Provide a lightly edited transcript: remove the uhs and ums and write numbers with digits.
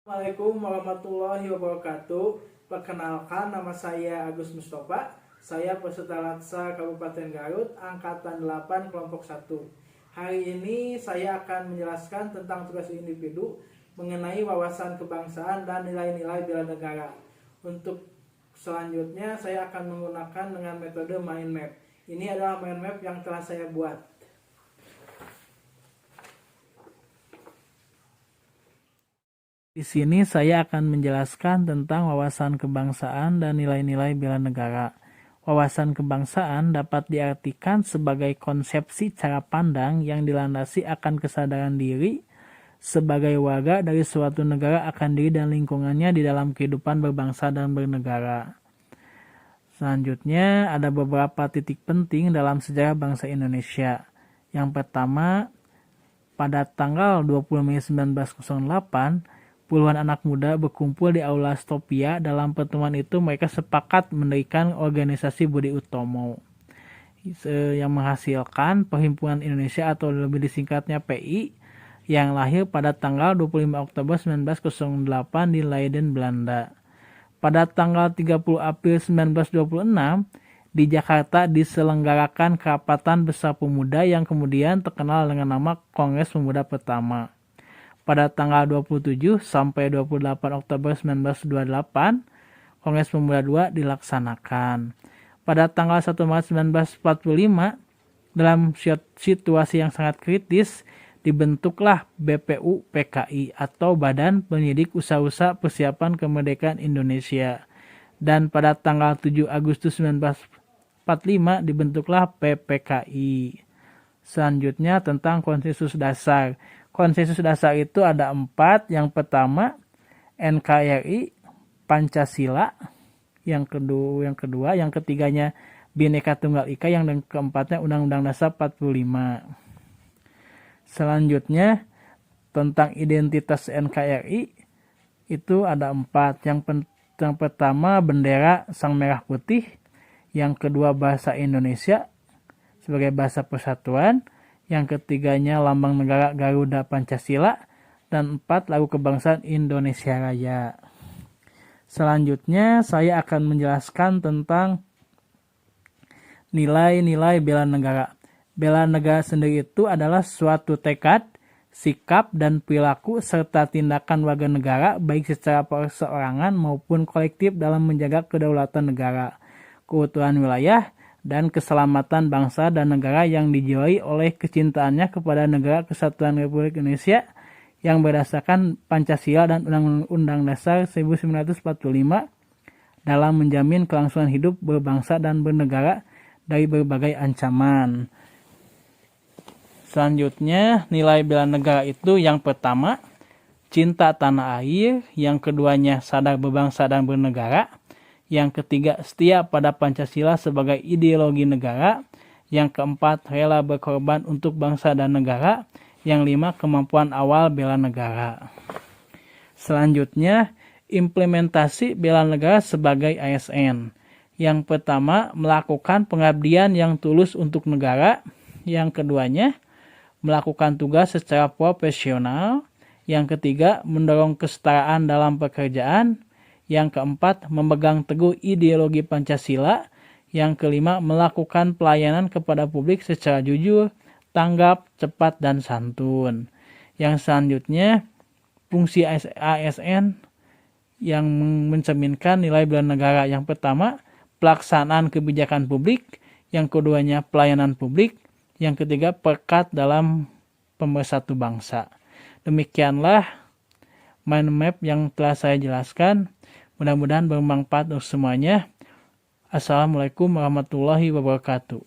Assalamualaikum warahmatullahi wabarakatuh. Perkenalkan, nama saya Agus Mustafa. Saya peserta Laksa Kabupaten Garut, Angkatan 8 Kelompok 1. Hari ini saya akan menjelaskan tentang tugas individu mengenai wawasan kebangsaan dan nilai-nilai bela negara. Untuk selanjutnya saya akan menggunakan dengan metode mind map. Ini adalah mind map yang telah saya buat. Di sini saya akan menjelaskan tentang wawasan kebangsaan dan nilai-nilai bela negara. Wawasan kebangsaan dapat diartikan sebagai konsepsi cara pandang yang dilandasi akan kesadaran diri sebagai warga dari suatu negara akan diri dan lingkungannya di dalam kehidupan berbangsa dan bernegara. Selanjutnya ada beberapa titik penting dalam sejarah bangsa Indonesia. Yang pertama, pada tanggal 20 Mei 1908, puluhan anak muda berkumpul di Aula Stopia. Dalam pertemuan itu mereka sepakat mendirikan organisasi Budi Utomo yang menghasilkan Perhimpunan Indonesia atau lebih disingkatnya PI yang lahir pada tanggal 25 Oktober 1908 di Leiden, Belanda. Pada tanggal 30 April 1926 di Jakarta diselenggarakan Kerapatan Besar Pemuda yang kemudian terkenal dengan nama Kongres Pemuda Pertama. Pada tanggal 27 sampai 28 Oktober 1928, Kongres Pemuda II dilaksanakan. Pada tanggal 1 Maret 1945, dalam situasi yang sangat kritis, dibentuklah BPU PKI atau Badan Penyidik Usaha-Usaha Persiapan Kemerdekaan Indonesia. Dan pada tanggal 7 Agustus 1945 dibentuklah PPKI. Selanjutnya tentang konsensus dasar. Konsensus dasar itu ada 4. Yang pertama NKRI, Pancasila. Yang kedua, yang ketiganya Bhinneka Tunggal Ika. Yang keempatnya Undang-Undang Dasar 45. Selanjutnya tentang identitas NKRI itu ada 4. Yang pertama bendera sang merah putih. Yang kedua bahasa Indonesia sebagai bahasa persatuan. Yang ketiganya lambang negara Garuda Pancasila. Dan 4 lagu kebangsaan Indonesia Raya. Selanjutnya saya akan menjelaskan tentang nilai-nilai bela negara. Bela negara sendiri itu adalah suatu tekad, sikap, dan perilaku serta tindakan warga negara baik secara perseorangan maupun kolektif dalam menjaga kedaulatan negara, keutuhan wilayah, dan keselamatan bangsa dan negara yang dijiwai oleh kecintaannya kepada negara kesatuan Republik Indonesia yang berdasarkan Pancasila dan Undang-Undang Dasar 1945 dalam menjamin kelangsungan hidup berbangsa dan bernegara dari berbagai ancaman. Selanjutnya, nilai bela negara itu yang pertama, cinta tanah air. Yang keduanya, sadar berbangsa dan bernegara. Yang ketiga, setia pada Pancasila sebagai ideologi negara. Yang keempat, rela berkorban untuk bangsa dan negara. Yang 5, kemampuan awal bela negara. Selanjutnya, implementasi bela negara sebagai ASN. Yang pertama, melakukan pengabdian yang tulus untuk negara. Yang keduanya, melakukan tugas secara profesional. Yang ketiga, mendorong kesetaraan dalam pekerjaan. Yang keempat, memegang teguh ideologi Pancasila. Yang kelima, melakukan pelayanan kepada publik secara jujur, tanggap, cepat, dan santun. Yang selanjutnya, fungsi ASN yang mencerminkan nilai bela negara. Yang pertama, pelaksanaan kebijakan publik. Yang keduanya, pelayanan publik. Yang ketiga, perekat dalam pemersatu bangsa. Demikianlah mind map yang telah saya jelaskan. Mudah-mudahan bermanfaat untuk semuanya. Assalamualaikum warahmatullahi wabarakatuh.